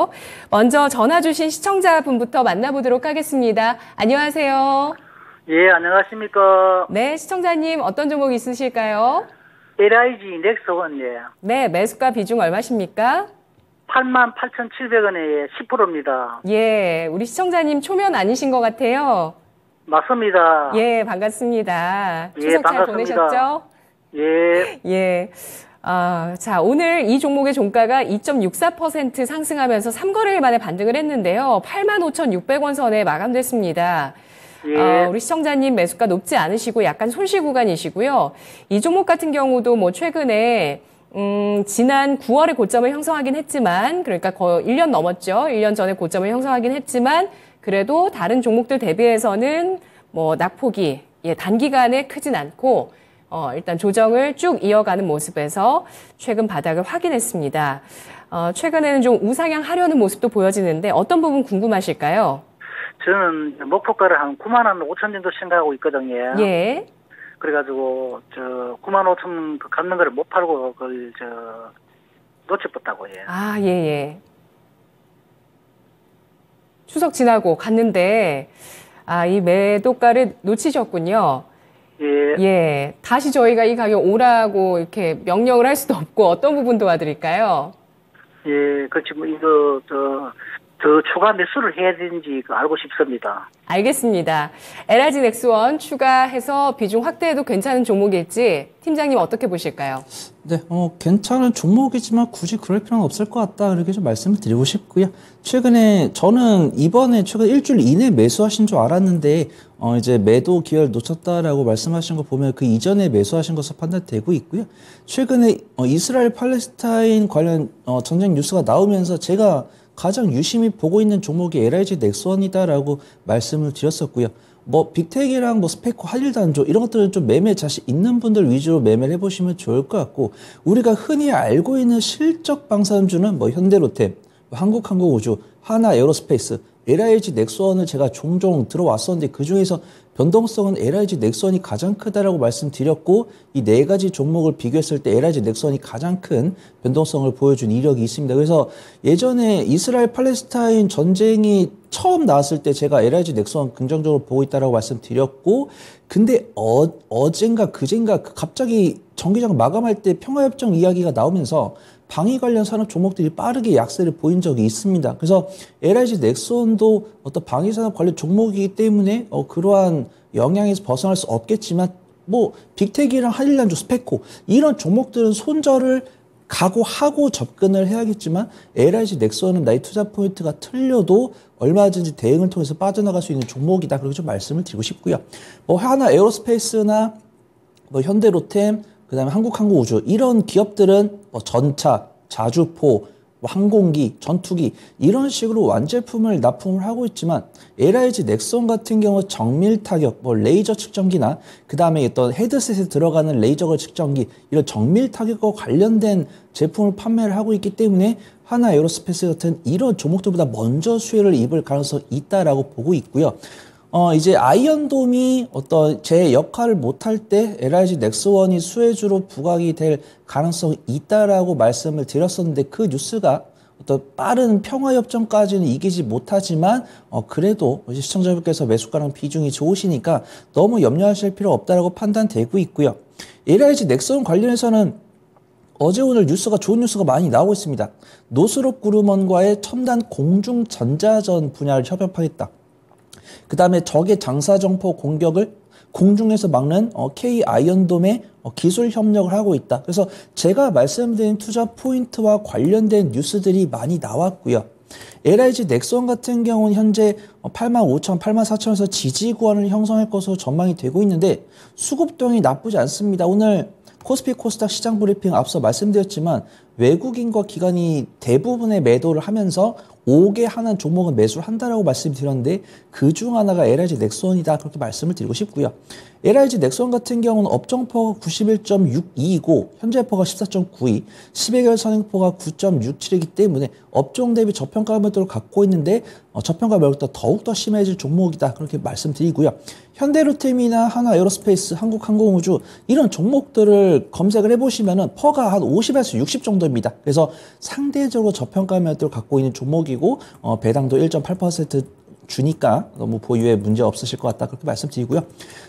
있는데요. 먼저 전화 주신 시청자분부터 만나보도록 하겠습니다. 안녕하세요. 예, 안녕하십니까. 네, 시청자님 어떤 종목 있으실까요? LIG 넥스원이에요. 네, 매수가 비중 얼마십니까? 88,700원에 10%입니다. 예, 우리 시청자님 초면 아니신 것 같아요. 맞습니다. 예, 반갑습니다. 예, 추석 잘 반갑습니다. 보내셨죠? 예. 예. 자, 오늘 이 종목의 종가가 2.64% 상승하면서 3거래일 만에 반등을 했는데요. 85,600원 선에 마감됐습니다. 예. 우리 시청자님 매수가 높지 않으시고 약간 손실 구간이시고요. 이 종목 같은 경우도 뭐 최근에 지난 9월에 고점을 형성하긴 했지만, 그러니까 거의 1년 넘었죠. 1년 전에 고점을 형성하긴 했지만, 그래도 다른 종목들 대비해서는 뭐 낙폭이 단기간에 크진 않고, 일단 조정을 쭉 이어가는 모습에서 최근 바닥을 확인했습니다. 최근에는 좀 우상향 하려는 모습도 보여지는데 어떤 부분 궁금하실까요? 저는 목표가를 한 9만 5천 정도 생각하고 있거든요. 예. 그래가지고, 9만 5천 갚는 거를 못 팔고, 그걸, 놓쳐봤다고 해요. 아, 예. 추석 지나고 갔는데, 이 매도가를 놓치셨군요. 예. 예. 다시 저희가 이 가격 오라고 이렇게 명령을 할 수도 없고 어떤 부분 도와드릴까요? 예, 그 지금 이거, 더 추가 매수를 해야 되는지 알고 싶습니다. 알겠습니다. LIG 넥스원 추가해서 비중 확대해도 괜찮은 종목일지 팀장님 어떻게 보실까요? 네, 괜찮은 종목이지만 굳이 그럴 필요는 없을 것 같다. 이렇게 좀 말씀을 드리고 싶고요. 최근에 저는 이번에 최근 일주일 이내 매수하신 줄 알았는데, 이제 매도 기회를 놓쳤다라고 말씀하신 거 보면 그 이전에 매수하신 것으로 판단되고 있고요. 최근에 이스라엘 팔레스타인 관련 전쟁 뉴스가 나오면서 제가 가장 유심히 보고 있는 종목이 LIG 넥스원이다라고 말씀을 드렸었고요. 뭐 빅텍이랑 뭐 스페코 한일단조 이런 것들은 좀 매매 자신 있는 분들 위주로 매매를 해보시면 좋을 것 같고, 우리가 흔히 알고 있는 실적 방산주는 뭐 현대로템, 한국항공우주, 하나에어로스페이스, LIG 넥스원을 제가 종종 들어왔었는데 그 중에서 변동성은 LIG 넥스원이 가장 크다라고 말씀드렸고, 이 네 가지 종목을 비교했을 때 LIG 넥스원이 가장 큰 변동성을 보여준 이력이 있습니다. 그래서 예전에 이스라엘 팔레스타인 전쟁이 처음 나왔을 때 제가 LIG 넥스원 긍정적으로 보고 있다라고 말씀드렸고, 근데 어젠가 그젠가 갑자기 정기장 마감할 때 평화협정 이야기가 나오면서 방위 관련 산업 종목들이 빠르게 약세를 보인 적이 있습니다. 그래서 LIG 넥스원도 어떤 방위 산업 관련 종목이기 때문에 그러한 영향에서 벗어날 수 없겠지만, 뭐 빅텍이랑 한일단조, 스페코 이런 종목들은 손절을 각오하고 접근을 해야겠지만, LIG 넥스원은 나의 투자 포인트가 틀려도 얼마든지 대응을 통해서 빠져나갈 수 있는 종목이다. 그렇게 좀 말씀을 드리고 싶고요. 뭐 하나 에어로스페이스나 뭐 현대로템, 그다음에 한국항공우주 이런 기업들은 뭐 전차, 자주포, 뭐 항공기, 전투기 이런 식으로 완제품을 납품을 하고 있지만, LIG 넥스원 같은 경우 정밀 타격, 뭐 레이저 측정기나 그다음에 어떤 헤드셋에 들어가는 레이저 측정기 이런 정밀 타격과 관련된 제품을 판매를 하고 있기 때문에 하나 에어로스페이스 같은 이런 종목들보다 먼저 수혜를 입을 가능성이 있다라고 보고 있고요. 이제 아이언돔이 어떤 제 역할을 못할 때 LIG 넥스원이 수혜주로 부각이 될 가능성이 있다라고 말씀을 드렸었는데, 그 뉴스가 어떤 빠른 평화협정까지는 이기지 못하지만, 그래도 시청자분께서 매수가랑 비중이 좋으시니까 너무 염려하실 필요 없다라고 판단되고 있고요. LIG 넥스원 관련해서는 어제 오늘 뉴스가 좋은 뉴스가 많이 나오고 있습니다. 노스롭 그루먼과의 첨단 공중 전자전 분야를 협업하겠다. 그 다음에 적의 장사정포 공격을 공중에서 막는 K 아이언돔의 기술 협력을 하고 있다. 그래서 제가 말씀드린 투자 포인트와 관련된 뉴스들이 많이 나왔고요. LIG 넥스원 같은 경우는 현재 85,000, 84,000에서 지지 구간을 형성할 것으로 전망이 되고 있는데, 수급동이 나쁘지 않습니다. 오늘 코스피 코스닥 시장 브리핑 앞서 말씀드렸지만 외국인과 기관이 대부분의 매도를 하면서 5개 하는 종목은 매수를 한다라고 말씀드렸는데, 그중 하나가 LIG 넥스원이다. 그렇게 말씀을 드리고 싶고요. LIG 넥스원 같은 경우는 업종포가 91.62이고 현재포가 14.92, 10개월 선행포가 9.67이기 때문에 업종 대비 저평가 매도를 갖고 있는데, 저평가 매도가 더욱더 심해질 종목이다. 그렇게 말씀드리고요. 현대로템이나 하나에어로스페이스, 한국항공우주 이런 종목들을 검색을 해보시면은 퍼가 한 50에서 60 정도입니다. 그래서 상대적으로 저평가 매도를 갖고 있는 종목이고, 종목이고 배당도 1.8% 주니까 너무 보유에 문제 없으실 것 같다 그렇게 말씀드리고요.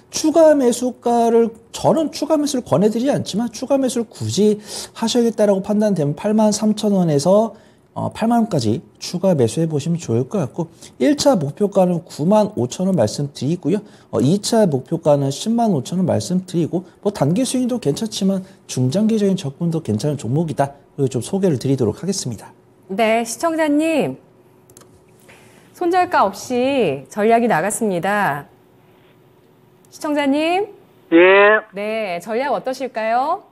추가 매수가를 저는 추가 매수를 권해드리지 않지만 추가 매수를 굳이 하셔야겠다라고 판단되면 83,000원에서 8만 원까지 추가 매수해 보시면 좋을 것 같고 1차 목표가는 95,000원 말씀드리고요. 2차 목표가는 105,000원 말씀드리고 뭐 단기 수익도 괜찮지만 중장기적인 접근도 괜찮은 종목이다. 그리고 좀 소개를 드리도록 하겠습니다. 네, 시청자님. 손절가 없이 전략이 나갔습니다. 시청자님. 예, 네, 전략 어떠실까요?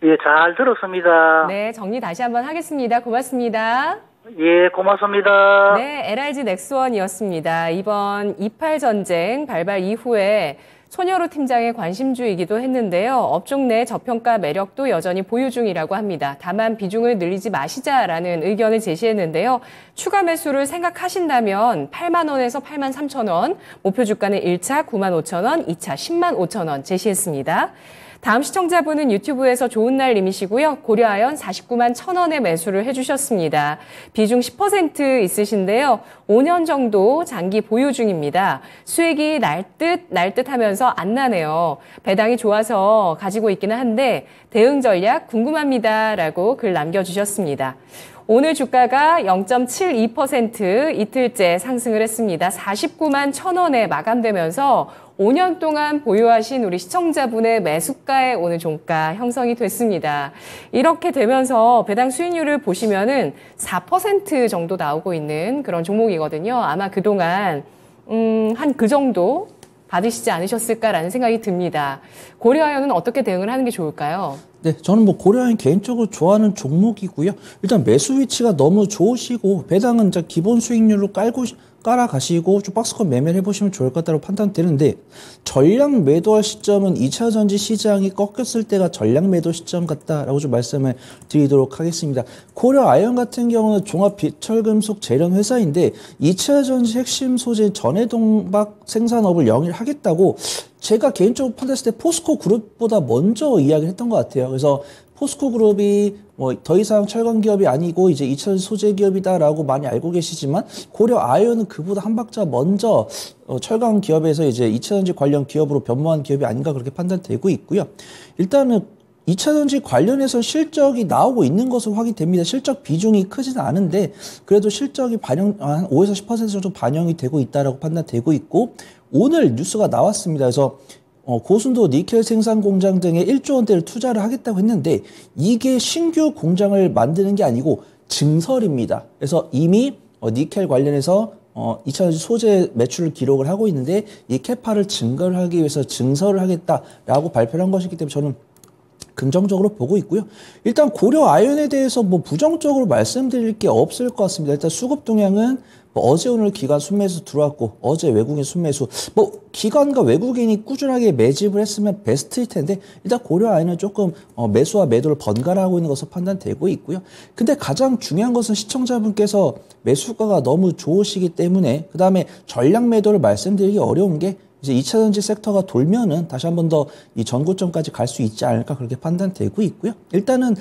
예, 잘 들었습니다. 네, 정리 다시 한번 하겠습니다. 고맙습니다. 예, 고맙습니다. 네, LIG 넥스원이었습니다. 이번 28 전쟁 발발 이후에 손여로 팀장의 관심주이기도 했는데요. 업종 내 저평가 매력도 여전히 보유 중이라고 합니다. 다만 비중을 늘리지 마시자라는 의견을 제시했는데요. 추가 매수를 생각하신다면 8만 원에서 8만 3천 원, 목표 주가는 1차 9만 5천 원, 2차 10만 5천 원 제시했습니다. 다음 시청자분은 유튜브에서 좋은 날 님이시고요. 고려아연 49만 1,000원에 매수를 해주셨습니다. 비중 10% 있으신데요. 5년 정도 장기 보유 중입니다. 수익이 날 듯 하면서 안 나네요. 배당이 좋아서 가지고 있기는 한데 대응 전략 궁금합니다라고 글 남겨주셨습니다. 오늘 주가가 0.72% 이틀째 상승을 했습니다. 49만 1,000원에 마감되면서 5년 동안 보유하신 우리 시청자분의 매수가에 오늘 종가 형성이 됐습니다. 이렇게 되면서 배당 수익률을 보시면은 4% 정도 나오고 있는 그런 종목이거든요. 아마 그동안 한 그 정도 받으시지 않으셨을까라는 생각이 듭니다. 고려아연은 어떻게 대응을 하는 게 좋을까요? 네, 저는 뭐 고려아연 개인적으로 좋아하는 종목이고요. 일단 매수 위치가 너무 좋으시고 배당은 이제 기본 수익률로 깔아가시고 좀 박스권 매매를 해보시면 좋을 것 같다고 판단되는데 전량 매도할 시점은 2차 전지 시장이 꺾였을 때가 전량 매도 시점 같다라고 좀 말씀을 드리도록 하겠습니다. 고려아연 같은 경우는 종합 비철금속 재련 회사인데 2차 전지 핵심 소재 전해동박 생산업을 영위하겠다고 제가 개인적으로 판단했을 때 포스코 그룹보다 먼저 이야기를 했던 것 같아요. 그래서 포스코 그룹이 뭐 더 이상 철강 기업이 아니고 이제 2차 소재 기업이다라고 많이 알고 계시지만 고려 아연은 그보다 한 박자 먼저 철강 기업에서 이제 2차 전지 관련 기업으로 변모한 기업이 아닌가 그렇게 판단되고 있고요. 일단은 2차 전지 관련해서 실적이 나오고 있는 것은 확인됩니다. 실적 비중이 크지는 않은데 그래도 실적이 한 5에서 10% 정도 반영이 되고 있다라고 판단되고 있고 오늘 뉴스가 나왔습니다. 그래서 고순도 니켈 생산 공장 등에 1조 원대를 투자를 하겠다고 했는데 이게 신규 공장을 만드는 게 아니고 증설입니다. 그래서 이미 니켈 관련해서 2차 전지 소재 매출을 기록을 하고 있는데 이 캐파를 증가를 하기 위해서 증설을 하겠다라고 발표를 한 것이기 때문에 저는 긍정적으로 보고 있고요. 일단 고려 아연에 대해서 뭐 부정적으로 말씀드릴 게 없을 것 같습니다. 일단 수급 동향은 어제 오늘 기관 순매수 들어왔고 어제 외국인 순매수 뭐 기관과 외국인이 꾸준하게 매집을 했으면 베스트일 텐데 일단 고려 아연은 조금 매수와 매도를 번갈아 하고 있는 것으로 판단되고 있고요. 근데 가장 중요한 것은 시청자분께서 매수가가 너무 좋으시기 때문에 그 다음에 전량 매도를 말씀드리기 어려운 게 이제 2차 전지 섹터가 돌면은 다시 한 번 더 이 전고점까지 갈 수 있지 않을까 그렇게 판단되고 있고요. 일단은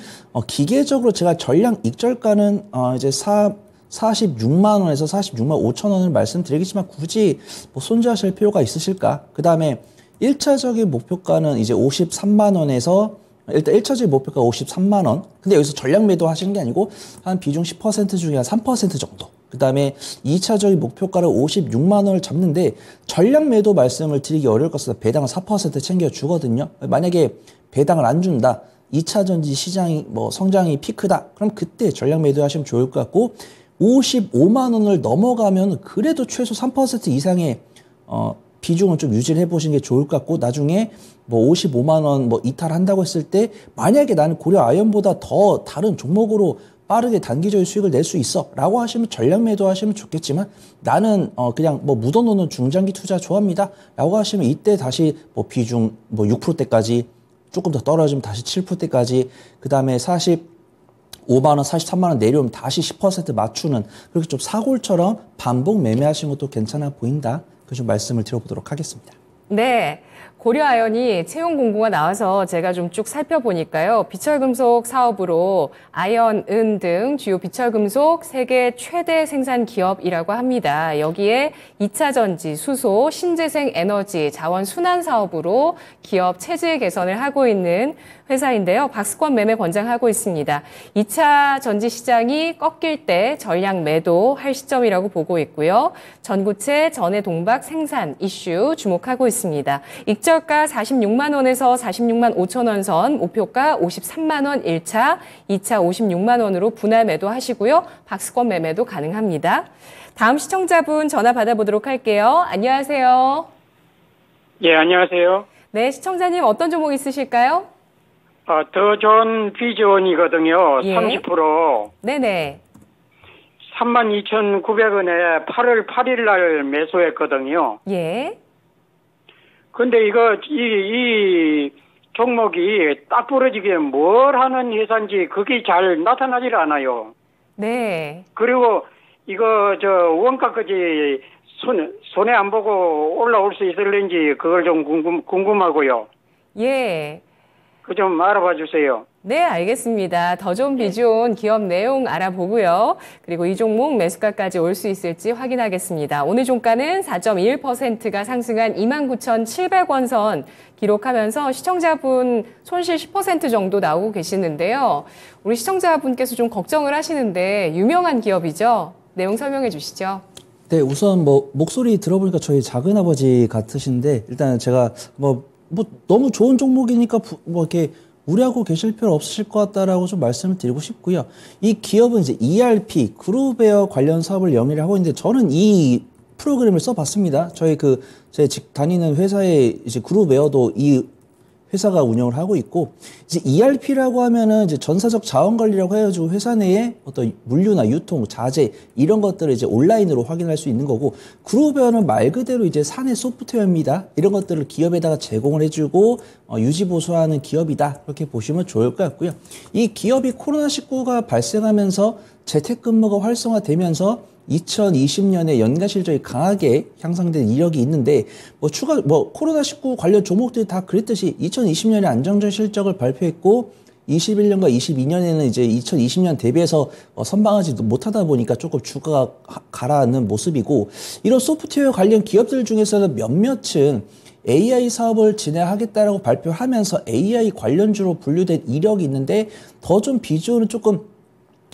기계적으로 제가 전량 익절가는 이제 46만 원에서 46만 5천 원을 말씀드리겠지만 굳이 뭐 손절하실 필요가 있으실까? 그 다음에 1차적인 목표가는 이제 53만 원에서 일단 1차적인 목표가 53만 원. 근데 여기서 전량 매도 하시는 게 아니고 한 비중 10% 중에 한 3% 정도. 그 다음에 2차적인 목표가를 56만 원을 잡는데 전량 매도 말씀을 드리기 어려울 것 같습니다. 배당을 4% 챙겨주거든요. 만약에 배당을 안 준다. 2차 전지 시장이 뭐 성장이 피크다. 그럼 그때 전량 매도 하시면 좋을 것 같고 55만 원을 넘어가면 그래도 최소 3% 이상의 비중을 좀 유지를 해보시는 게 좋을 것 같고 나중에 뭐 55만 원 뭐 이탈한다고 했을 때 만약에 나는 고려 아연보다 더 다른 종목으로 빠르게 단기적인 수익을 낼 수 있어 라고 하시면 전량 매도 하시면 좋겠지만 나는 그냥 뭐 묻어놓는 중장기 투자 좋아합니다 라고 하시면 이때 다시 뭐 비중 뭐 6%대까지 조금 더 떨어지면 다시 7%대까지 그 다음에 45만 원, 43만 원 내려오면 다시 10% 맞추는 그렇게 좀 사골처럼 반복 매매하시는 것도 괜찮아 보인다. 그 좀 말씀을 드려보도록 하겠습니다. 네. 고려아연이 채용 공고가 나와서 제가 좀 쭉 살펴보니까요. 비철금속 사업으로 아연, 은 등 주요 비철금속 세계 최대 생산 기업이라고 합니다. 여기에 2차 전지, 수소, 신재생 에너지, 자원 순환 사업으로 기업 체질 개선을 하고 있는 회사인데요. 박스권 매매 권장하고 있습니다. 2차 전지 시장이 꺾일 때 전량 매도할 시점이라고 보고 있고요. 전고체, 전해 동박 생산 이슈 주목하고 있습니다. 익절가 46만 원에서 46만 5천 원 선, 목표가 53만 원 1차, 2차 56만 원으로 분할 매도하시고요. 박스권 매매도 가능합니다. 다음 시청자분 전화 받아보도록 할게요. 안녕하세요. 예, 안녕하세요. 네, 시청자님 어떤 종목 있으실까요? 더 좋은 비전이거든요. 예. 30%. 네네. 32,900원에 8월 8일 날 매수했거든요. 예. 근데 이 종목이 딱 부러지게 뭘 하는 회사인지 그게 잘 나타나질 않아요. 네. 그리고 원가까지 손해 안 보고 올라올 수 있을는지 그걸 좀 궁금하고요. 예. 그 좀 알아봐 주세요. 네, 알겠습니다. 더 좋은 비주온 기업 내용 알아보고요. 그리고 이 종목 매수가까지 올 수 있을지 확인하겠습니다. 오늘 종가는 4.21%가 상승한 29,700원 선 기록하면서 시청자분 손실 10% 정도 나오고 계시는데요. 우리 시청자분께서 좀 걱정을 하시는데 유명한 기업이죠? 내용 설명해 주시죠. 네, 우선 목소리 들어보니까 저희 작은아버지 같으신데, 일단 제가 너무 좋은 종목이니까 이렇게 우려하고 계실 필요 없으실 것 같다라고 좀 말씀을 드리고 싶고요. 이 기업은 이제 ERP, 그룹웨어 관련 사업을 영위를 하고 있는데, 저는 이 프로그램을 써봤습니다. 제 다니는 회사의 이제 그룹웨어도 이 회사가 운영을 하고 있고, 이제 ERP라고 하면은 이제 전사적 자원 관리라고 해가지고 회사 내에 어떤 물류나 유통, 자재 이런 것들을 이제 온라인으로 확인할 수 있는 거고, 그룹웨어는 말 그대로 이제 사내 소프트웨어입니다. 이런 것들을 기업에다가 제공을 해주고 유지 보수하는 기업이다. 그렇게 보시면 좋을 것 같고요. 이 기업이 코로나19가 발생하면서 재택근무가 활성화되면서 2020년에 연간 실적이 강하게 향상된 이력이 있는데, 코로나19 관련 종목들이 다 그랬듯이 2020년에 안정적 실적을 발표했고, 21년과 22년에는 이제 2020년 대비해서 선방하지 못하다 보니까 조금 주가가 가라앉는 모습이고, 이런 소프트웨어 관련 기업들 중에서는 몇몇은 AI 사업을 진행하겠다라고 발표하면서 AI 관련주로 분류된 이력이 있는데, 더 좀 비주얼은 조금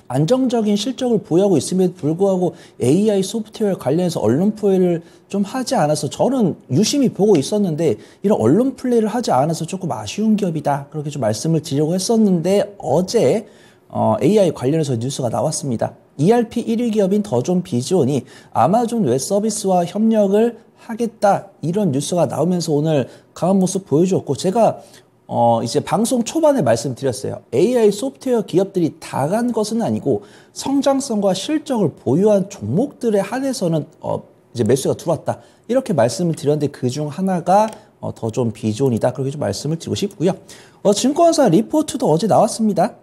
안정적인 실적을 보유하고 있음에도 불구하고 AI 소프트웨어 관련해서 언론 플레이를 좀 하지 않아서 저는 유심히 보고 있었는데, 이런 언론 플레이를 하지 않아서 조금 아쉬운 기업이다. 그렇게 좀 말씀을 드리려고 했었는데, 어제 AI 관련해서 뉴스가 나왔습니다. ERP 1위 기업인 더존 비즈온이 아마존 웹 서비스와 협력을 하겠다. 이런 뉴스가 나오면서 오늘 강한 모습 보여주었고, 제가 이제 방송 초반에 말씀드렸어요. AI 소프트웨어 기업들이 다 간 것은 아니고 성장성과 실적을 보유한 종목들에 한해서는 이제 매수가 들어왔다. 이렇게 말씀을 드렸는데, 그중 하나가 더 좀 비존이다. 그렇게 좀 말씀을 드리고 싶고요. 증권사 리포트도 어제 나왔습니다.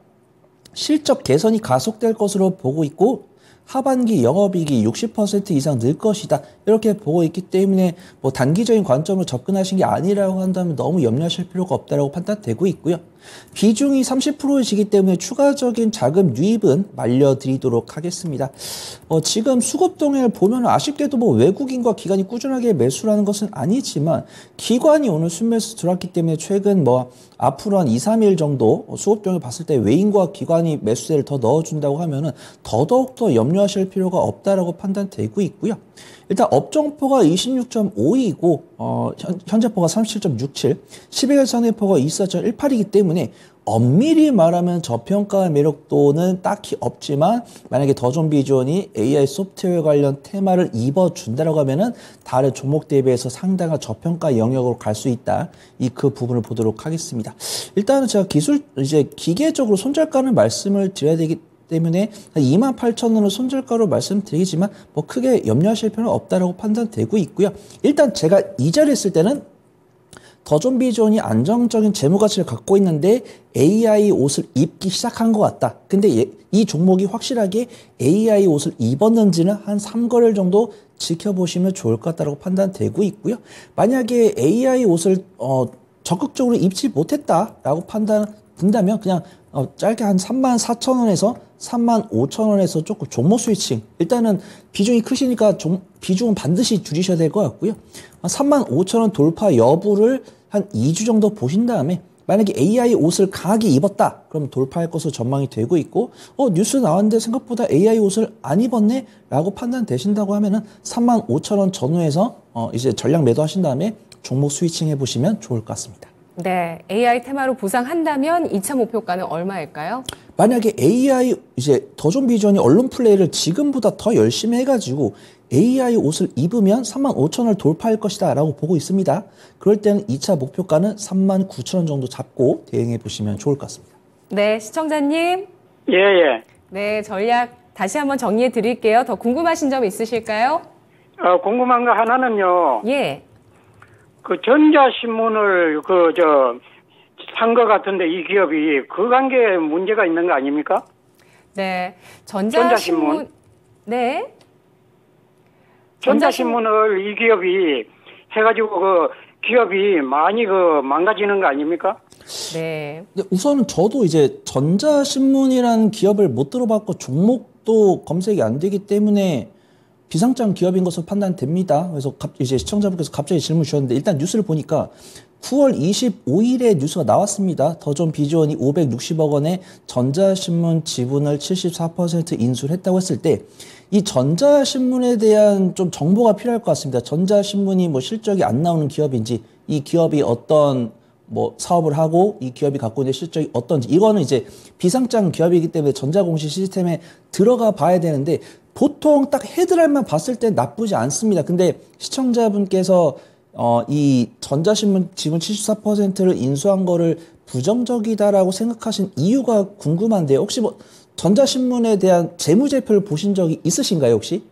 실적 개선이 가속될 것으로 보고 있고, 하반기 영업이익이 60% 이상 늘 것이다. 이렇게 보고 있기 때문에 단기적인 관점으로 접근하신 게 아니라고 한다면 너무 염려하실 필요가 없다라고 판단되고 있고요. 비중이 30%이기 때문에 추가적인 자금 유입은 말려드리도록 하겠습니다. 지금 수급 동향을 보면 아쉽게도 외국인과 기관이 꾸준하게 매수를 하는 것은 아니지만, 기관이 오늘 순매수 들어왔기 때문에 최근 앞으로 한 2, 3일 정도 수급 동향을 봤을 때 외인과 기관이 매수세를 더 넣어준다고 하면은 더더욱더 염려하실 필요가 없다라고 판단되고 있고요. 일단 업종포가 26.52이고 현재포가 37.67, 12개월 선행포가 24.18이기 때문에 엄밀히 말하면 저평가 매력도는 딱히 없지만, 만약에 더존 비전이 AI 소프트웨어 관련 테마를 입어준다라고 하면은 다른 종목 대비해서 상당한 저평가 영역으로 갈 수 있다. 그 부분을 보도록 하겠습니다. 일단은 제가 기계적으로 손절가는 말씀을 드려야 되기 때문에 28,000원을 손절가로 말씀드리지만 크게 염려하실 필요는 없다라고 판단되고 있고요. 일단 제가 이 자리에 있을 때는 더존 비전이 안정적인 재무 가치를 갖고 있는데 AI 옷을 입기 시작한 것 같다. 근데 이 종목이 확실하게 AI 옷을 입었는지는 한 3거래일 정도 지켜보시면 좋을 것 같다고 판단되고 있고요. 만약에 AI 옷을 적극적으로 입지 못했다라고 판단된다면 그냥 짧게 한 34,000원에서 35,000원에서 조금 종목 스위칭. 일단은 비중이 크시니까 비중은 반드시 줄이셔야 될 것 같고요. 35,000원 돌파 여부를 한 2주 정도 보신 다음에 만약에 AI 옷을 강하게 입었다. 그럼 돌파할 것으로 전망이 되고 있고 뉴스 나왔는데 생각보다 AI 옷을 안 입었네? 라고 판단되신다고 하면은 35,000원 전후에서 이제 전량 매도하신 다음에 종목 스위칭 해보시면 좋을 것 같습니다. 네, AI 테마로 보상한다면 2차 목표가는 얼마일까요? 만약에 AI 이제 더존 비전이 언론 플레이를 지금보다 더 열심히 해가지고 AI 옷을 입으면 35,000원을 돌파할 것이다 라고 보고 있습니다. 그럴 때는 2차 목표가는 39,000원 정도 잡고 대응해 보시면 좋을 것 같습니다. 네, 시청자님. 예. 네, 전략 다시 한번 정리해 드릴게요. 더 궁금하신 점 있으실까요? 궁금한 거 하나는요. 예. 그 전자신문을 산 거 같은데 이 기업이 그 관계에 문제가 있는 거 아닙니까? 네, 전자신문. 네. 전자신문을 이 기업이 해가지고 그 기업이 많이 망가지는 거 아닙니까? 네. 우선은 저도 이제 전자신문이라는 기업을 못 들어봤고 종목도 검색이 안 되기 때문에 비상장 기업인 것으로 판단됩니다. 그래서 이제 시청자분께서 갑자기 질문 주셨는데 일단 뉴스를 보니까 9월 25일에 뉴스가 나왔습니다. 더존 비전이 560억 원의 전자신문 지분을 74% 인수를 했다고 했을 때 이 전자신문에 대한 좀 정보가 필요할 것 같습니다. 전자신문이 뭐 실적이 안 나오는 기업인지 이 기업이 어떤 뭐 사업을 하고 이 기업이 갖고 있는 실적이 어떤지 이거는 이제 비상장 기업이기 때문에 전자공시 시스템에 들어가 봐야 되는데 보통 딱 헤드라인만 봤을 때 나쁘지 않습니다. 근데 시청자분께서 이 전자신문 지분 74%를 인수한 거를 부정적이다라고 생각하신 이유가 궁금한데요. 혹시 뭐 전자신문에 대한 재무제표를 보신 적이 있으신가요, 혹시?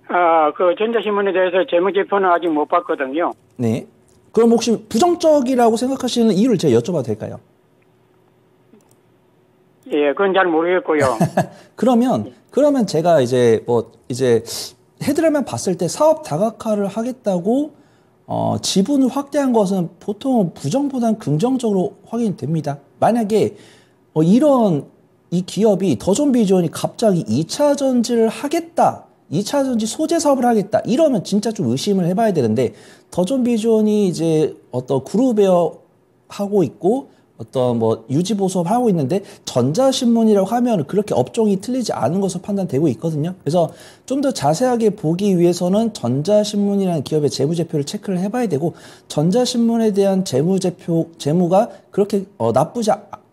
그 전자신문에 대해서 재무제표는 아직 못 봤거든요. 네. 그럼 혹시 부정적이라고 생각하시는 이유를 제가 여쭤봐도 될까요? 예, 그건 잘 모르겠고요. 그러면 제가 이제 헤드라인만 봤을 때 사업 다각화를 하겠다고 지분을 확대한 것은 보통 부정보다는 긍정적으로 확인이 됩니다. 만약에 이 기업이 더존 비전이 갑자기 2차 전지를 하겠다. 2차 전지 소재 사업을 하겠다. 이러면 진짜 좀 의심을 해봐야 되는데 더존 비전이 이제 어떤 그룹웨어 하고 있고 어떤 뭐 유지보수업 하고 있는데 전자신문이라고 하면 그렇게 업종이 틀리지 않은 것으로 판단되고 있거든요. 그래서 좀 더 자세하게 보기 위해서는 전자신문이라는 기업의 재무제표를 체크를 해봐야 되고 전자신문에 대한 재무가 그렇게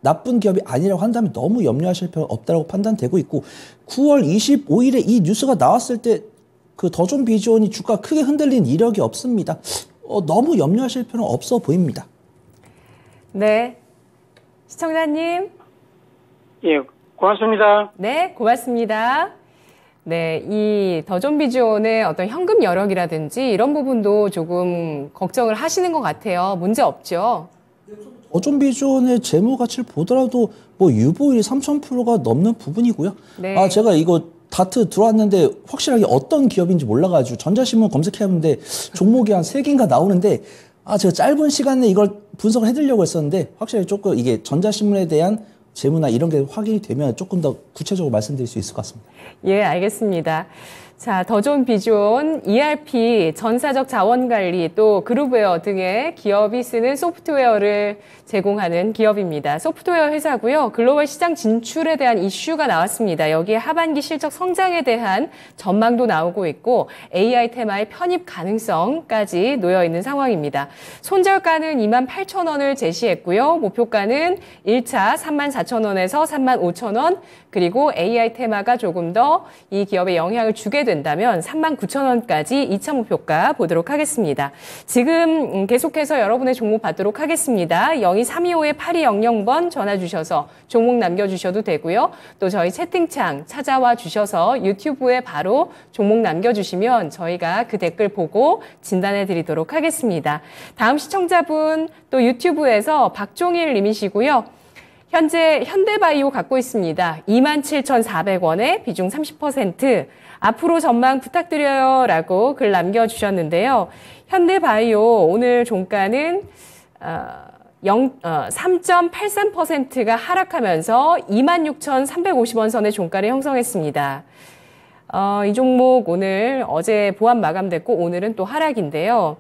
나쁜 기업이 아니라고 한다면 너무 염려하실 필요는 없다고 판단되고 있고 9월 25일에 이 뉴스가 나왔을 때 그 더존 비전이 주가 크게 흔들린 이력이 없습니다. 너무 염려하실 필요는 없어 보입니다. 네. 시청자님. 예, 고맙습니다. 네, 고맙습니다. 네, 이 더존 비전의 어떤 현금 여력이라든지 이런 부분도 조금 걱정을 하시는 것 같아요. 문제 없죠? 더존 비전의 재무 가치를 보더라도 뭐 유보율이 3,000%가 넘는 부분이고요. 네. 제가 이거 다트 들어왔는데 확실하게 어떤 기업인지 몰라가지고 전자신문 검색해봤는데 종목이 한 3개인가 나오는데 제가 짧은 시간에 이걸 분석을 해드리려고 했었는데 확실히 조금 이게 전자신문에 대한 재무나 이런 게 확인이 되면 조금 더 구체적으로 말씀드릴 수 있을 것 같습니다. 예, 알겠습니다. 자, 더존 비존, ERP, 전사적 자원관리, 또 그룹웨어 등의 기업이 쓰는 소프트웨어를 제공하는 기업입니다. 소프트웨어 회사고요. 글로벌 시장 진출에 대한 이슈가 나왔습니다. 여기에 하반기 실적 성장에 대한 전망도 나오고 있고 AI 테마의 편입 가능성까지 놓여 있는 상황입니다. 손절가는 28,000원을 제시했고요. 목표가는 1차 34,000원에서 35,000원, 그리고 AI 테마가 조금 더 이 기업에 영향을 주게 된다면 39,000원까지 2차 목표가 보도록 하겠습니다. 지금 계속해서 여러분의 종목 받도록 하겠습니다. 02325-8200번 전화 주셔서 종목 남겨주셔도 되고요. 또 저희 채팅창 찾아와 주셔서 유튜브에 바로 종목 남겨주시면 저희가 그 댓글 보고 진단해 드리도록 하겠습니다. 다음 시청자분 또 유튜브에서 박종일 님이시고요. 현재 현대바이오 갖고 있습니다. 27,400원에 비중 30%, 앞으로 전망 부탁드려요 라고 글 남겨주셨는데요. 현대바이오 오늘 종가는 3.83%가 하락하면서 26,350원 선의 종가를 형성했습니다. 이 종목 오늘 어제 보합 마감됐고 오늘은 또 하락인데요.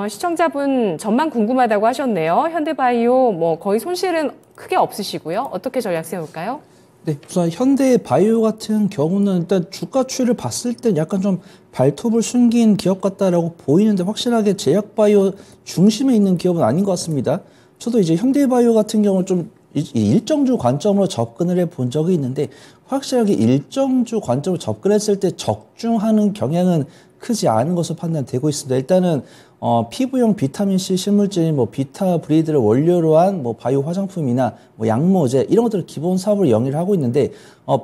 시청자분 전망 궁금하다고 하셨네요. 현대바이오 뭐 거의 손실은 크게 없으시고요. 어떻게 전략 세울까요? 네, 우선 현대바이오 같은 경우는 일단 주가 추이를 봤을 때 약간 좀 발톱을 숨긴 기업 같다라고 보이는데 확실하게 제약바이오 중심에 있는 기업은 아닌 것 같습니다. 저도 이제 현대바이오 같은 경우는 좀 일정주 관점으로 접근을 해본 적이 있는데 확실하게 일정주 관점으로 접근했을 때 적중하는 경향은 크지 않은 것으로 판단되고 있습니다. 일단은 피부용 비타민C 실물질인 뭐 비타 브리드를 원료로 한 뭐 바이오 화장품이나 뭐 약모제 이런 것들을 기본 사업을 영위를 하고 있는데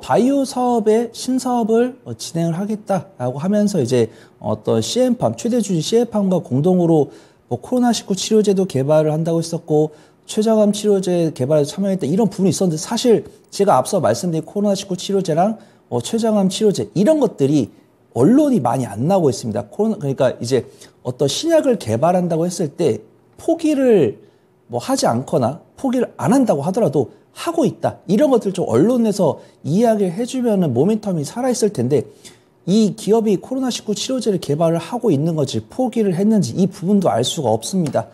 바이오 사업의 신사업을 진행을 하겠다라고 하면서 이제 어떤 CM팜 최대 주주 CM팜과 공동으로 뭐 코로나19 치료제도 개발을 한다고 했었고 췌장암 치료제 개발에 참여했다 이런 부분이 있었는데 사실 제가 앞서 말씀드린 코로나19 치료제랑 췌장암 치료제 이런 것들이 언론이 많이 안 나오고 있습니다. 그러니까 이제 어떤 신약을 개발한다고 했을 때 포기를 뭐 하지 않거나 포기를 안 한다고 하더라도 하고 있다. 이런 것들 좀 언론에서 이야기를 해주면은 모멘텀이 살아있을 텐데 이 기업이 코로나19 치료제를 개발을 하고 있는 건지 포기를 했는지 이 부분도 알 수가 없습니다.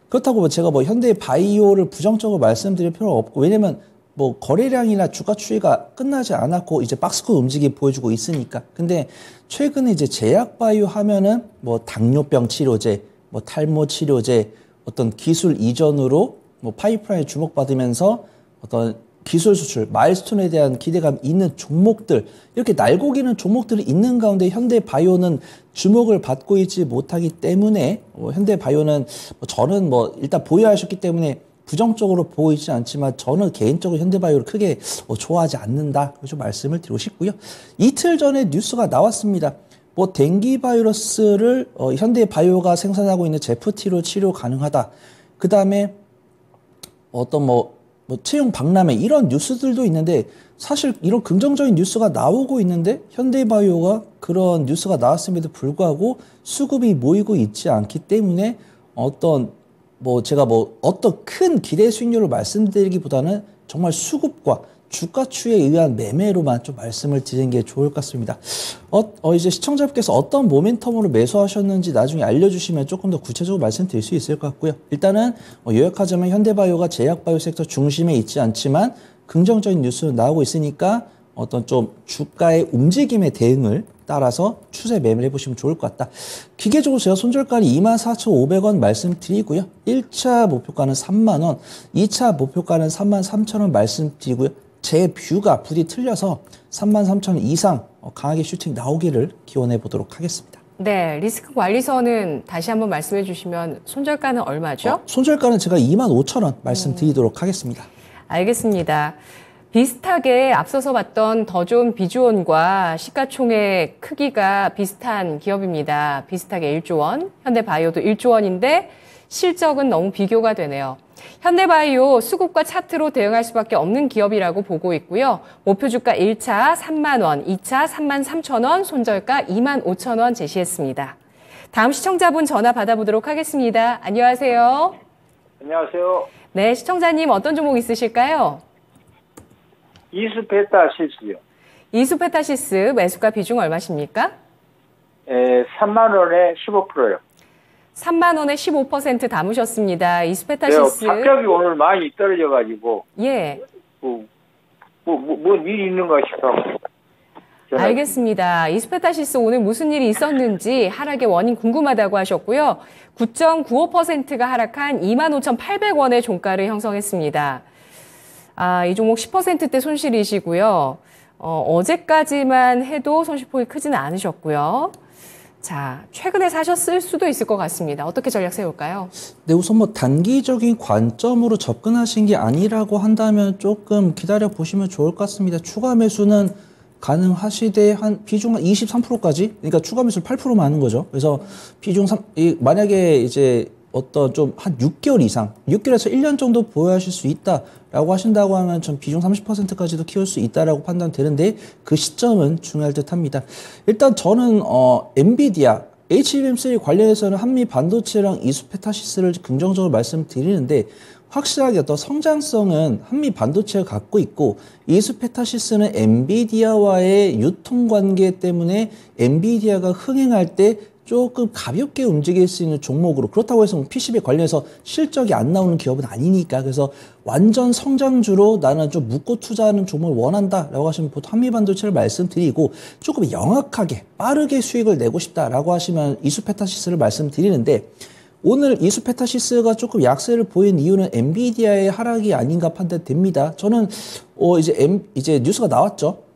그렇다고 제가 뭐 현대바이오를 부정적으로 말씀드릴 필요가 없고 왜냐면 뭐 거래량이나 주가 추이가 끝나지 않았고 이제 박스권 움직임 보여주고 있으니까. 근데 최근에 이제 제약바이오 하면은 뭐 당뇨병 치료제, 뭐 탈모 치료제, 어떤 기술 이전으로 뭐 파이프라인에 주목받으면서 어떤 기술 수출, 마일스톤에 대한 기대감 있는 종목들 이렇게 날고기는 종목들이 있는 가운데 현대바이오는 주목을 받고 있지 못하기 때문에 현대바이오는 저는 뭐 일단 보유하셨기 때문에 부정적으로 보고 있지 않지만 저는 개인적으로 현대바이오를 크게 좋아하지 않는다. 좀 말씀을 드리고 싶고요. 이틀 전에 뉴스가 나왔습니다. 뭐 댕기 바이러스를 현대바이오가 생산하고 있는 제프티로 치료 가능하다. 그 다음에 어떤 뭐 채용 박람회 이런 뉴스들도 있는데 사실 이런 긍정적인 뉴스가 나오고 있는데 현대바이오가 그런 뉴스가 나왔음에도 불구하고 수급이 모이고 있지 않기 때문에 제가 어떤 큰 기대 수익률을 말씀드리기보다는 정말 수급과 주가 추이에 의한 매매로만 좀 말씀을 드리는 게 좋을 것 같습니다. 이제 시청자분께서 어떤 모멘텀으로 매수하셨는지 나중에 알려주시면 조금 더 구체적으로 말씀드릴 수 있을 것 같고요. 일단은 요약하자면 현대바이오가 제약바이오 섹터 중심에 있지 않지만 긍정적인 뉴스가 나오고 있으니까 어떤 좀 주가의 움직임의 대응을 따라서 추세 매매를 해보시면 좋을 것 같다. 기계적으로 제가 손절가는 24,500원 말씀드리고요. 1차 목표가는 3만원, 2차 목표가는 33,000원 말씀드리고요. 제 뷰가 부디 틀려서 33,000원 이상 강하게 슈팅 나오기를 기원해 보도록 하겠습니다. 네, 리스크 관리선은 다시 한번 말씀해 주시면 손절가는 얼마죠? 손절가는 제가 25,000원 말씀드리도록 하겠습니다. 알겠습니다. 비슷하게 앞서서 봤던 더 좋은 비주온과 시가총액 크기가 비슷한 기업입니다. 비슷하게 1조 원, 현대바이오도 1조 원인데 실적은 너무 비교가 되네요. 현대바이오 수급과 차트로 대응할 수밖에 없는 기업이라고 보고 있고요. 목표 주가 1차 3만 원, 2차 3만 3천 원, 손절가 2만 5천 원 제시했습니다. 다음 시청자분 전화 받아보도록 하겠습니다. 안녕하세요. 안녕하세요. 네, 시청자님 어떤 종목 있으실까요? 이수페타시스요. 이수페타시스 매수가 비중 얼마십니까? 3만 원에 15%요. 3만 원에 15% 담으셨습니다. 이수페타시스. 네, 가격이 오늘 많이 떨어져가지고. 예. 뭔 일이 있는가 싶어. 알겠습니다. 이수페타시스 오늘 무슨 일이 있었는지 하락의 원인 궁금하다고 하셨고요. 9.95%가 하락한 25,800원의 종가를 형성했습니다. 이 종목 10%대 손실이시고요. 어제까지만 해도 손실폭이 크지는 않으셨고요. 자, 최근에 사셨을 수도 있을 것 같습니다. 어떻게 전략 세울까요? 네, 우선 단기적인 관점으로 접근하신 게 아니라고 한다면 조금 기다려 보시면 좋을 것 같습니다. 추가 매수는 가능하시되 비중 한 23%까지, 그러니까 추가 매수 8%만 하는 거죠. 그래서 비중 만약에 이제 어떤 좀 한 6개월 이상, 6개월에서 1년 정도 보유하실 수 있다라고 하신다고 하면 전 비중 30%까지도 키울 수 있다라고 판단되는데 그 시점은 중요할 듯 합니다. 일단 저는 엔비디아, HBM3 관련해서는 한미 반도체랑 이수페타시스를 긍정적으로 말씀드리는데 확실하게 어떤 성장성은 한미 반도체가 갖고 있고 이수페타시스는 엔비디아와의 유통관계 때문에 엔비디아가 흥행할 때 조금 가볍게 움직일 수 있는 종목으로 그렇다고 해서 PCB 관련해서 실적이 안 나오는 기업은 아니니까 그래서 완전 성장주로 나는 좀 묶고 투자하는 종목을 원한다라고 하시면 보통 한미반도체를 말씀드리고 조금 영악하게 빠르게 수익을 내고 싶다라고 하시면 이수페타시스를 말씀드리는데 오늘 이수페타시스가 조금 약세를 보인 이유는 엔비디아의 하락이 아닌가 판단됩니다. 저는 이제 뉴스가 나왔죠.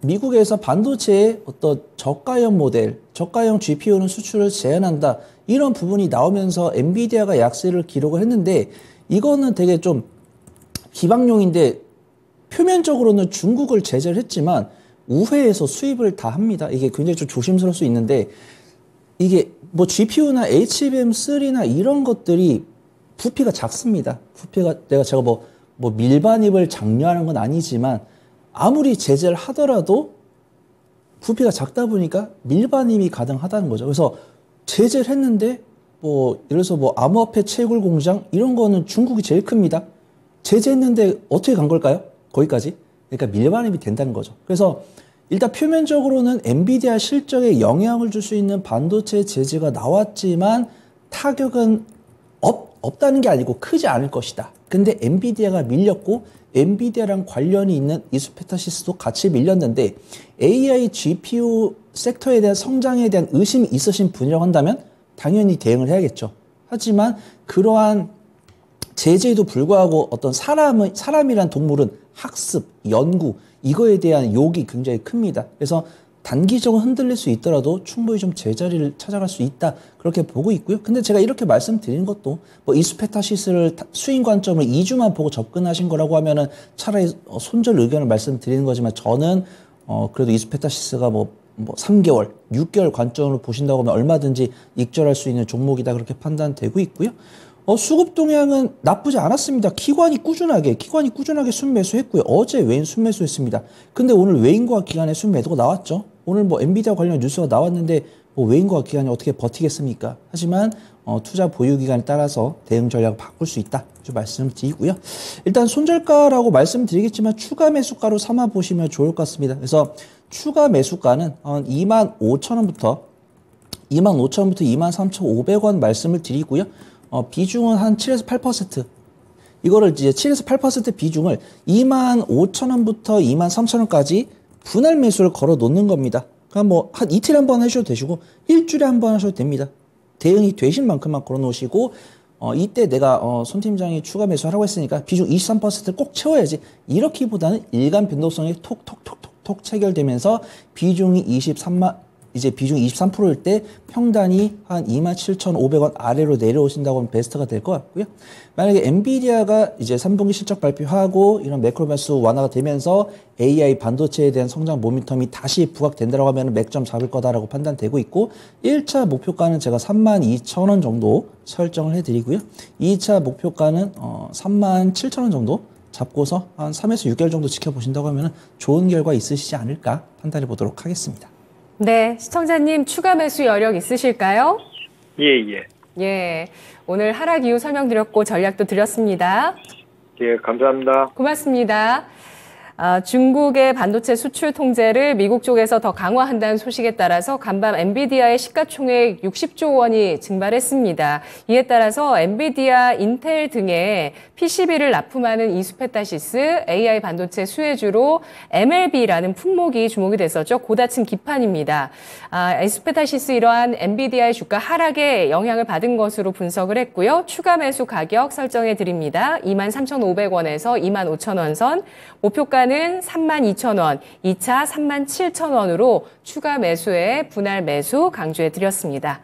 미국에서 반도체의 어떤 저가형 모델, 저가형 GPU는 수출을 제한한다. 이런 부분이 나오면서 엔비디아가 약세를 기록을 했는데 이거는 되게 좀 비방용인데 표면적으로는 중국을 제재를 했지만 우회해서 수입을 다 합니다. 이게 굉장히 좀 조심스러울 수 있는데 이게 뭐 GPU나 HBM3나 이런 것들이 부피가 작습니다. 부피가 제가 뭐 밀반입을 장려하는 건 아니지만 아무리 제재를 하더라도 부피가 작다 보니까 밀반입이 가능하다는 거죠. 그래서 제재를 했는데 예를 들어서 암호화폐 채굴 공장 이런 거는 중국이 제일 큽니다. 제재했는데 어떻게 간 걸까요? 거기까지? 그러니까 밀반입이 된다는 거죠. 그래서 일단 표면적으로는 엔비디아 실적에 영향을 줄 수 있는 반도체 제재가 나왔지만 타격은 없다는 게 아니고 크지 않을 것이다. 근데 엔비디아가 밀렸고 엔비디아랑 관련이 있는 이수페타시스도 같이 밀렸는데 AI GPU 섹터에 대한 성장에 대한 의심이 있으신 분이라고 한다면 당연히 대응을 해야겠죠. 하지만 그러한 제재에도 불구하고 어떤 사람이란 동물은 학습, 연구 이거에 대한 욕이 굉장히 큽니다. 그래서 단기적으로 흔들릴 수 있더라도 충분히 좀 제자리를 찾아갈 수 있다. 그렇게 보고 있고요. 근데 제가 이렇게 말씀드리는 것도 이수페타시스를 수익 관점을 2주만 보고 접근하신 거라고 하면은 차라리 손절 의견을 말씀드리는 거지만 저는 그래도 이수페타시스가 3개월, 6개월 관점으로 보신다고 하면 얼마든지 익절할 수 있는 종목이다. 그렇게 판단되고 있고요. 수급 동향은 나쁘지 않았습니다. 기관이 꾸준하게 순매수했고요. 어제 외인 순매수했습니다. 근데 오늘 외인과 기관의 순매도가 나왔죠. 오늘 엔비디아 관련 뉴스가 나왔는데 외인과 기관이 어떻게 버티겠습니까? 하지만 투자 보유 기간에 따라서 대응 전략을 바꿀 수 있다. 좀 말씀드리고요. 일단 손절가라고 말씀드리겠지만 추가 매수가로 삼아 보시면 좋을 것 같습니다. 그래서 추가 매수가는 25,000원부터 23,500원 말씀을 드리고요. 비중은 한 7에서 8%. 이거를 이제 7에서 8% 비중을 25,000원부터 23,000원까지 분할 매수를 걸어 놓는 겁니다. 그러니까 한 이틀에 한 번 하셔도 되시고 일주일에 한 번 하셔도 됩니다. 대응이 되실 만큼만 걸어 놓으시고 이때 내가 손 팀장이 추가 매수하라고 했으니까 비중 23%를 꼭 채워야지. 이렇기보다는 일간 변동성이 톡톡톡톡 체결되면서 비중이 23%일 때 평단이 한 27,500원 아래로 내려오신다고 하면 베스트가 될 것 같고요. 만약에 엔비디아가 이제 3분기 실적 발표하고 이런 매크로 매수 완화가 되면서 AI 반도체에 대한 성장 모멘텀이 다시 부각된다고 하면 맥점 잡을 거다라고 판단되고 있고 1차 목표가는 제가 32,000원 정도 설정을 해드리고요. 2차 목표가는 37,000원 정도 잡고서 한 3에서 6개월 정도 지켜보신다고 하면 좋은 결과 있으시지 않을까 판단해 보도록 하겠습니다. 네, 시청자님 추가 매수 여력 있으실까요? 예. 예, 오늘 하락 이유 설명드렸고 전략도 드렸습니다. 예, 감사합니다. 고맙습니다. 중국의 반도체 수출 통제를 미국 쪽에서 더 강화한다는 소식에 따라서 간밤 엔비디아의 시가총액 60조 원이 증발했습니다. 이에 따라서 엔비디아, 인텔 등의 PCB를 납품하는 이수페타시스, AI 반도체 수혜주로 MLB라는 품목이 주목이 됐었죠. 고다층 기판입니다. 이수페타시스 이러한 엔비디아의 주가 하락에 영향을 받은 것으로 분석을 했고요. 추가 매수 가격 설정해 드립니다. 23,500원에서 25,000원 선, 목표가는 32,000원, 2차 37,000원으로 추가 매수에 분할 매수 강조해 드렸습니다.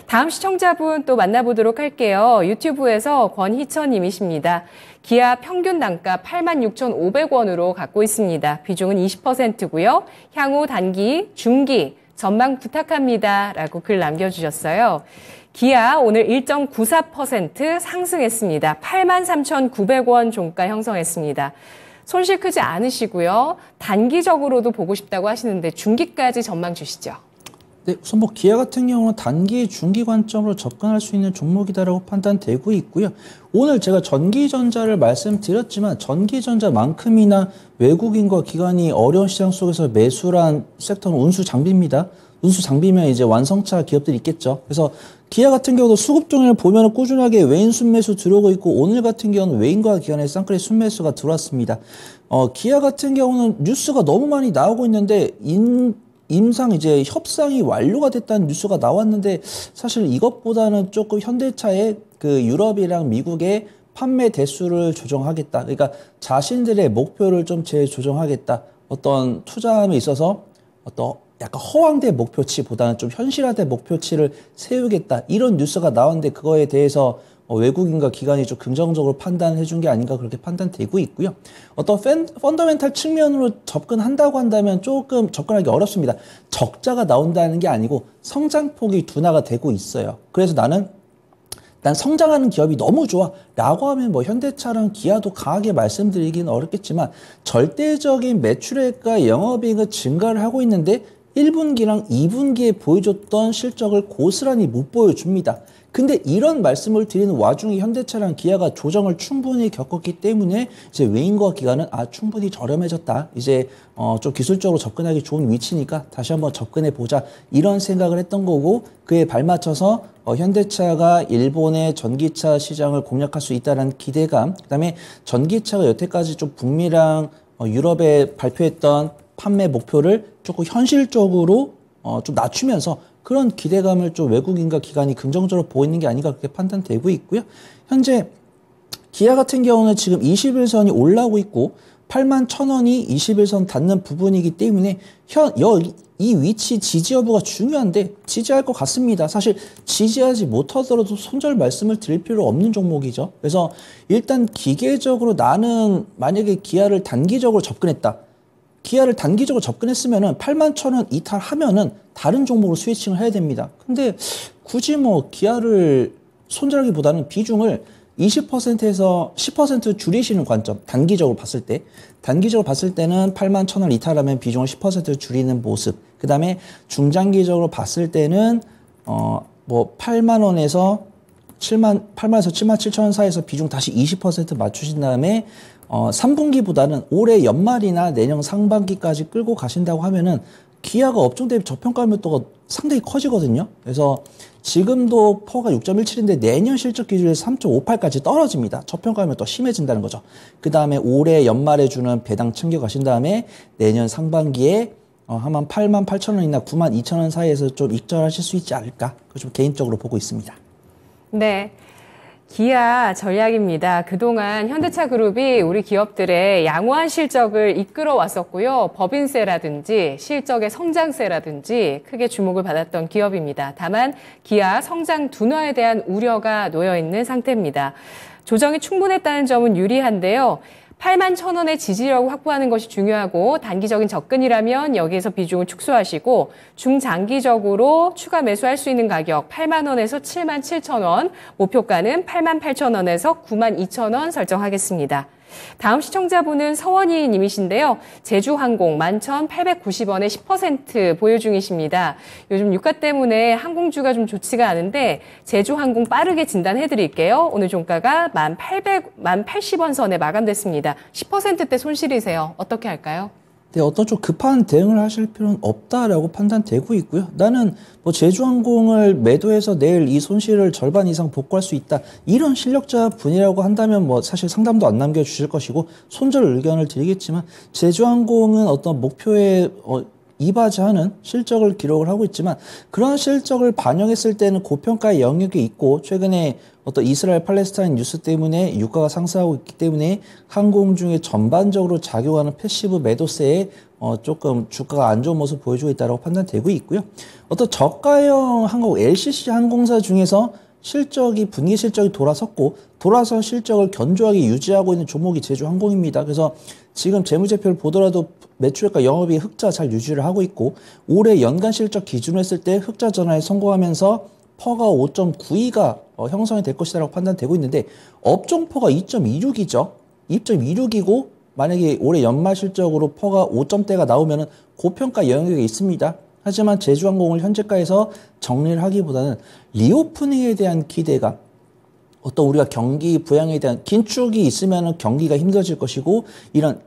다음 시청자분 또 만나보도록 할게요. 유튜브에서 권희천 님이십니다. 기아 평균 단가 86,500원으로 갖고 있습니다. 비중은 20%고요. 향후 단기, 중기, 전망 부탁합니다. 라고 글 남겨주셨어요. 기아 오늘 1.94% 상승했습니다. 83,900원 종가 형성했습니다. 손실 크지 않으시고요. 단기적으로도 보고 싶다고 하시는데 중기까지 전망 주시죠. 네, 우선 뭐 기아 같은 경우는 단기, 중기 관점으로 접근할 수 있는 종목이다라고 판단되고 있고요. 오늘 제가 전기전자를 말씀드렸지만 전기전자만큼이나 외국인과 기관이 어려운 시장 속에서 매수한 섹터는 운수 장비입니다. 운수 장비면 이제 완성차 기업들이 있겠죠. 그래서 기아 같은 경우도 수급 종목을 보면 꾸준하게 외인 순매수 들어오고 있고 오늘 같은 경우는 외인과 기관의 쌍끌이 순매수가 들어왔습니다. 기아 같은 경우는 뉴스가 너무 많이 나오고 있는데 임상 이제 협상이 완료가 됐다는 뉴스가 나왔는데 사실 이것보다는 조금 현대차의 그 유럽이랑 미국의 판매 대수를 조정하겠다. 그러니까 자신들의 목표를 좀 재조정하겠다. 어떤 투자함에 있어서 어떤 약간 허황된 목표치보다는 좀 현실화된 목표치를 세우겠다. 이런 뉴스가 나왔는데 그거에 대해서 외국인과 기관이 좀 긍정적으로 판단해 준 게 아닌가 그렇게 판단되고 있고요. 어떤 펀더멘탈 측면으로 접근한다고 한다면 조금 접근하기 어렵습니다. 적자가 나온다는 게 아니고 성장폭이 둔화가 되고 있어요. 그래서 난 성장하는 기업이 너무 좋아 라고 하면 뭐 현대차랑 기아도 강하게 말씀드리기는 어렵겠지만 절대적인 매출액과 영업이익은 증가를 하고 있는데 1분기랑 2분기에 보여줬던 실적을 고스란히 못 보여줍니다. 근데 이런 말씀을 드리는 와중에 현대차랑 기아가 조정을 충분히 겪었기 때문에 이제 외인과 기관은 충분히 저렴해졌다. 이제 좀 기술적으로 접근하기 좋은 위치니까 다시 한번 접근해 보자. 이런 생각을 했던 거고 그에 발맞춰서 현대차가 일본의 전기차 시장을 공략할 수 있다는 기대감. 그다음에 전기차가 여태까지 좀 북미랑 유럽에 발표했던 판매 목표를 조금 현실적으로 좀 낮추면서 그런 기대감을 좀 외국인과 기관이 긍정적으로 보이는 게 아닌가 그렇게 판단되고 있고요. 현재 기아 같은 경우는 지금 21선이 올라오고 있고 81,000원이 21선 닿는 부분이기 때문에 이 위치 지지 여부가 중요한데 지지할 것 같습니다. 사실 지지하지 못하더라도 손절 말씀을 드릴 필요 없는 종목이죠. 그래서 일단 기계적으로 나는 만약에 기아를 단기적으로 접근했다. 기아를 단기적으로 접근했으면은 81,000원 이탈하면은 다른 종목으로 스위칭을 해야 됩니다. 근데 굳이 뭐 기아를 손절하기보다는 비중을 20%에서 10% 줄이시는 관점, 단기적으로 봤을 때는 81,000원 이탈하면 비중을 10% 줄이는 모습. 그 다음에 중장기적으로 봤을 때는 뭐 8만원에서 77,000원 사이에서 비중 다시 20% 맞추신 다음에 3분기보다는 올해 연말이나 내년 상반기까지 끌고 가신다고 하면은 기아가 업종 대비 저평가 밀도가 상당히 커지거든요. 그래서 지금도 퍼가 6.17인데 내년 실적 기준에서 3.58까지 떨어집니다. 저평가면 더 심해진다는 거죠. 그 다음에 올해 연말에 주는 배당 챙겨가신 다음에 내년 상반기에 한 88,000원이나 92,000원 사이에서 좀 익절하실 수 있지 않을까. 좀 개인적으로 보고 있습니다. 네. 기아 전략입니다. 그동안 현대차 그룹이 우리 기업들의 양호한 실적을 이끌어 왔었고요. 법인세라든지 실적의 성장세라든지 크게 주목을 받았던 기업입니다. 다만 기아 성장 둔화에 대한 우려가 놓여 있는 상태입니다. 조정이 충분했다는 점은 유리한데요. 81,000원의 지지력을 확보하는 것이 중요하고 단기적인 접근이라면 여기에서 비중을 축소하시고 중장기적으로 추가 매수할 수 있는 가격 80,000원에서 77,000원, 목표가는 88,000원에서 92,000원 설정하겠습니다. 다음 시청자분은 서원희 님이신데요. 제주항공 11,890원에 10% 보유 중이십니다. 요즘 유가 때문에 항공주가 좀 좋지가 않은데 제주항공 빠르게 진단해 드릴게요. 오늘 종가가 1,880원 선에 마감됐습니다. 10%대 손실이세요. 어떻게 할까요? 네, 어떤 좀 급한 대응을 하실 필요는 없다라고 판단되고 있고요. 나는 뭐 제주항공을 매도해서 내일 이 손실을 절반 이상 복구할 수 있다. 이런 실력자 분이라고 한다면 뭐 사실 상담도 안 남겨주실 것이고 손절 의견을 드리겠지만 제주항공은 어떤 목표에 이바지하는 실적을 기록을 하고 있지만 그런 실적을 반영했을 때는 고평가의 영역이 있고 최근에 어떤 이스라엘 팔레스타인 뉴스 때문에 유가가 상승하고 있기 때문에 항공 중에 전반적으로 작용하는 패시브 매도세에 조금 주가가 안 좋은 모습을 보여주고 있다고 판단되고 있고요. 어떤 저가형 항공 LCC 항공사 중에서 분기 실적이 돌아선 실적을 견조하게 유지하고 있는 종목이 제주항공입니다. 그래서 지금 재무제표를 보더라도 매출과 영업이익 흑자 잘 유지를 하고 있고, 올해 연간 실적 기준으로 했을 때 흑자 전환에 성공하면서 퍼가 5.92가 형성이 될 것이라고 판단되고 있는데, 업종퍼가 2.26이죠. 2.26이고 만약에 올해 연말 실적으로 퍼가 5점대가 나오면은 고평가 영역에 있습니다. 하지만 제주항공을 현재가에서 정리를 하기보다는 리오프닝에 대한 기대감, 어떤 우리가 경기 부양에 대한 긴축이 있으면 경기가 힘들어질 것이고, 이런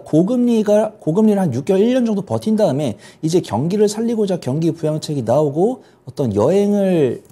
고금리를 한 6개월, 1년 정도 버틴 다음에 이제 경기를 살리고자 경기 부양책이 나오고, 어떤 여행을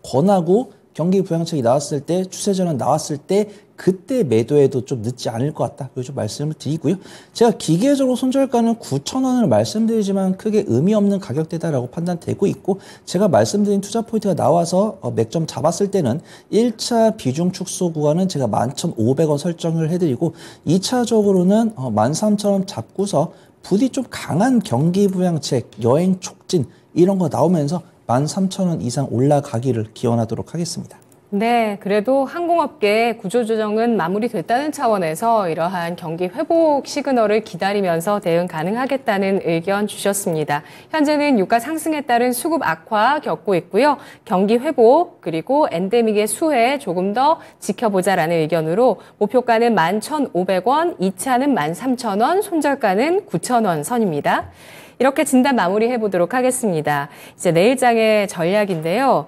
권하고 경기 부양책이 나왔을 때, 추세 전환 나왔을 때 그때 매도해도 좀 늦지 않을 것 같다. 그걸 좀 말씀을 드리고요. 제가 기계적으로 손절가는 9,000원을 말씀드리지만 크게 의미 없는 가격대다라고 판단되고 있고, 제가 말씀드린 투자 포인트가 나와서 맥점 잡았을 때는 1차 비중 축소 구간은 제가 11,500원 설정을 해드리고, 2차적으로는 13,000원 잡고서 부디 좀 강한 경기 부양책, 여행 촉진 이런 거 나오면서 13,000원 이상 올라가기를 기원하도록 하겠습니다. 네, 그래도 항공업계 구조조정은 마무리됐다는 차원에서 이러한 경기 회복 시그널을 기다리면서 대응 가능하겠다는 의견 주셨습니다. 현재는 유가 상승에 따른 수급 악화 겪고 있고요. 경기 회복 그리고 엔데믹의 수혜 조금 더 지켜보자라는 의견으로 목표가는 11,500원, 2차는 13,000원, 손절가는 9,000원 선입니다. 이렇게 진단 마무리해보도록 하겠습니다. 이제 내일장의 전략인데요.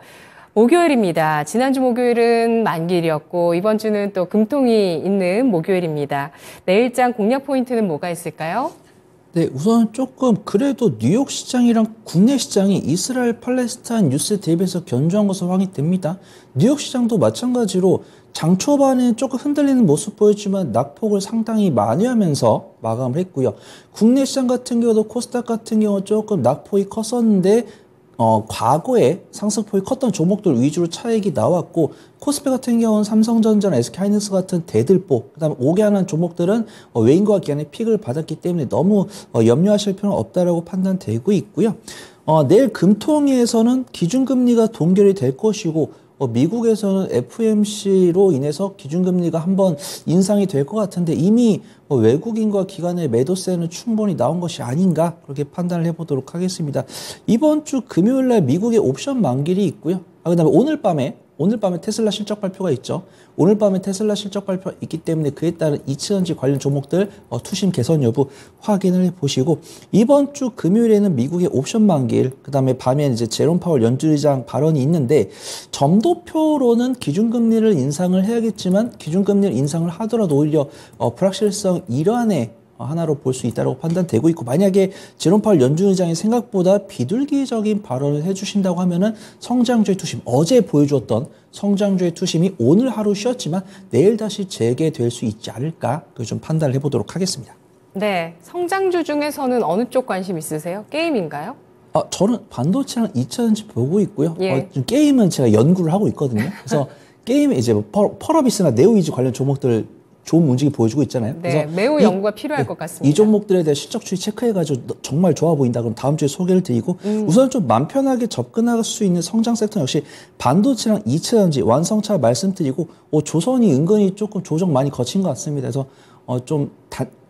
목요일입니다. 지난주 목요일은 만기일이었고 이번 주는 또 금통이 있는 목요일입니다. 내일장 공략 포인트는 뭐가 있을까요? 네, 우선 조금 그래도 뉴욕 시장이랑 국내 시장이 이스라엘 팔레스타인 뉴스에 대비해서 견조한 것으로 확인됩니다. 뉴욕 시장도 마찬가지로 장 초반에 조금 흔들리는 모습 보였지만 낙폭을 상당히 많이 하면서 마감을 했고요. 국내 시장 같은 경우도 코스닥 같은 경우 조금 낙폭이 컸었는데 과거에 상승폭이 컸던 종목들 위주로 차익이 나왔고, 코스피 같은 경우는 삼성전자나 SK하이닉스 같은 대들보, 그다음에 5개 하는 종목들은 외인과 기관의 픽을 받았기 때문에 너무 염려하실 필요는 없다라고 판단되고 있고요. 내일 금통위에서는 기준금리가 동결이 될 것이고, 미국에서는 FOMC로 인해서 기준금리가 한번 인상이 될 것 같은데 이미 외국인과 기관의 매도세는 충분히 나온 것이 아닌가 그렇게 판단을 해보도록 하겠습니다. 이번 주 금요일날 미국의 옵션 만기일이 있고요. 그다음에 오늘 밤에 테슬라 실적 발표가 있죠. 오늘 밤에 테슬라 실적 발표가 있기 때문에 그에 따른 이치전지 관련 종목들 투심 개선 여부 확인을 해보시고, 이번 주 금요일에는 미국의 옵션 만기일, 그 다음에 밤에 이제 제롬 파월 연준의장 발언이 있는데, 점도표로는 기준금리를 인상을 해야겠지만 기준금리를 인상을 하더라도 오히려 불확실성 일환의 하나로 볼 수 있다고 판단되고 있고, 만약에 제롬 파월 연준의장이 생각보다 비둘기적인 발언을 해주신다고 하면은 성장주의 투심, 어제 보여주었던 성장주의 투심이 오늘 하루 쉬었지만 내일 다시 재개될 수 있지 않을까, 좀 판단을 해보도록 하겠습니다. 네, 성장주 중에서는 어느 쪽 관심 있으세요? 게임인가요? 저는 반도체랑 2차전지 보고 있고요. 예. 게임은 제가 연구를 하고 있거든요. 그래서 게임에 이제 펄어비스나 네오이즈 관련 종목들 좋은 움직임 보여주고 있잖아요. 네, 그래서 매우 연구가 필요할 것 같습니다. 이 종목들에 대해 실적 추이 체크해가지고 정말 좋아 보인다 그럼 다음 주에 소개를 드리고, 우선 좀 맘 편하게 접근할 수 있는 성장 섹터 역시 반도체랑 2차전지 완성차 말씀드리고, 조선이 은근히 조금 조정 많이 거친 것 같습니다. 그래서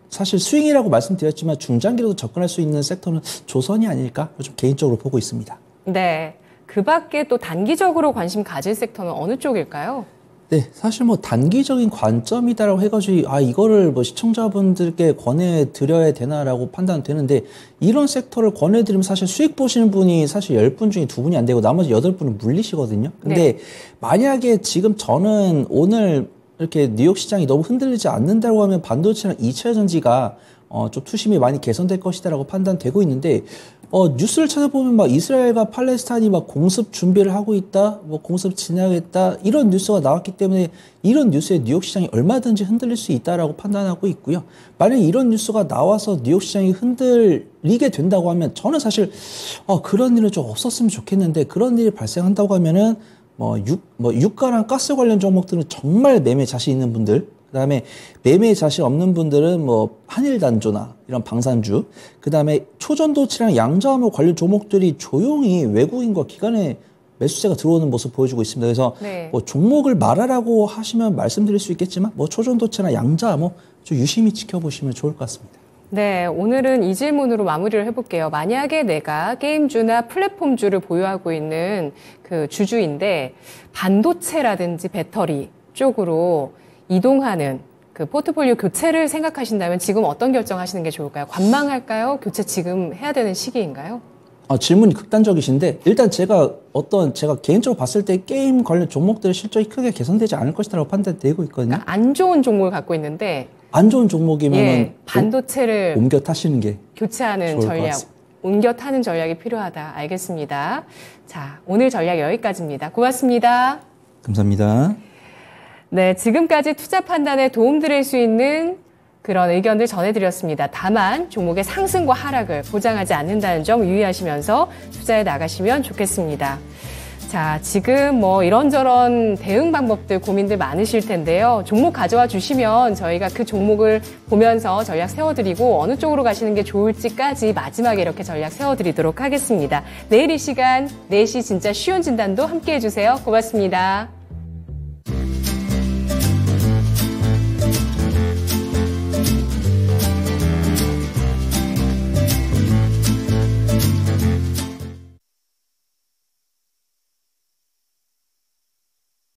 사실 스윙이라고 말씀드렸지만 중장기로도 접근할 수 있는 섹터는 조선이 아닐까 좀 개인적으로 보고 있습니다. 네, 그 밖에 또 단기적으로 관심 가질 섹터는 어느 쪽일까요? 네, 사실 단기적인 관점이다라고 해가지고 이거를 시청자분들께 권해드려야 되나라고 판단되는데, 이런 섹터를 권해드리면 사실 수익 보시는 분이 사실 10분 중에 2분이 안 되고 나머지 8분은 물리시거든요. 근데 만약에 지금 저는 오늘 이렇게 뉴욕 시장이 너무 흔들리지 않는다고 하면 반도체랑 2차전지가 좀 투심이 많이 개선될 것이다라고 판단되고 있는데, 뉴스를 찾아보면 이스라엘과 팔레스타인이 공습 준비를 하고 있다, 공습 진행하겠다 이런 뉴스가 나왔기 때문에 이런 뉴스에 뉴욕 시장이 얼마든지 흔들릴 수 있다라고 판단하고 있고요. 만약 이런 뉴스가 나와서 뉴욕 시장이 흔들리게 된다고 하면 저는 사실 그런 일은 좀 없었으면 좋겠는데, 그런 일이 발생한다고 하면은 유가랑 가스 관련 종목들은 정말 매매 자신 있는 분들, 그 다음에 매매 자신 없는 분들은 한일단조나 이런 방산주, 그 다음에 초전도체랑 양자암호 관련 종목들이 조용히 외국인과 기관의 매수세가 들어오는 모습 보여주고 있습니다. 그래서 네. 뭐 종목을 말하라고 하시면 말씀드릴 수 있겠지만 뭐 초전도체나 양자 뭐 좀 유심히 지켜보시면 좋을 것 같습니다. 네, 오늘은 이 질문으로 마무리를 해볼게요. 만약에 내가 게임주나 플랫폼주를 보유하고 있는 그 주주인데 반도체라든지 배터리 쪽으로 이동하는 그 포트폴리오 교체를 생각하신다면 지금 어떤 결정하시는 게 좋을까요? 관망할까요? 교체 지금 해야 되는 시기인가요? 질문이 극단적이신데 일단 제가 개인적으로 봤을 때 게임 관련 종목들의 실적이 크게 개선되지 않을 것이라고 판단되고 있거든요. 그러니까 안 좋은 종목을 갖고 있는데 안 좋은 종목이면 예, 반도체를 옮겨 타시는 게 교체하는 좋을 것 전략, 같습니다. 옮겨 타는 전략이 필요하다. 알겠습니다. 자, 오늘 전략 여기까지입니다. 고맙습니다. 감사합니다. 네, 지금까지 투자 판단에 도움드릴 수 있는 그런 의견들 전해드렸습니다. 다만 종목의 상승과 하락을 보장하지 않는다는 점 유의하시면서 투자에 나가시면 좋겠습니다. 자, 지금 뭐 이런저런 대응 방법들 고민들 많으실 텐데요. 종목 가져와 주시면 저희가 그 종목을 보면서 전략 세워드리고 어느 쪽으로 가시는 게 좋을지까지 마지막에 이렇게 전략 세워드리도록 하겠습니다. 내일 이 시간 4시 진짜 쉬운 진단도 함께 해주세요. 고맙습니다.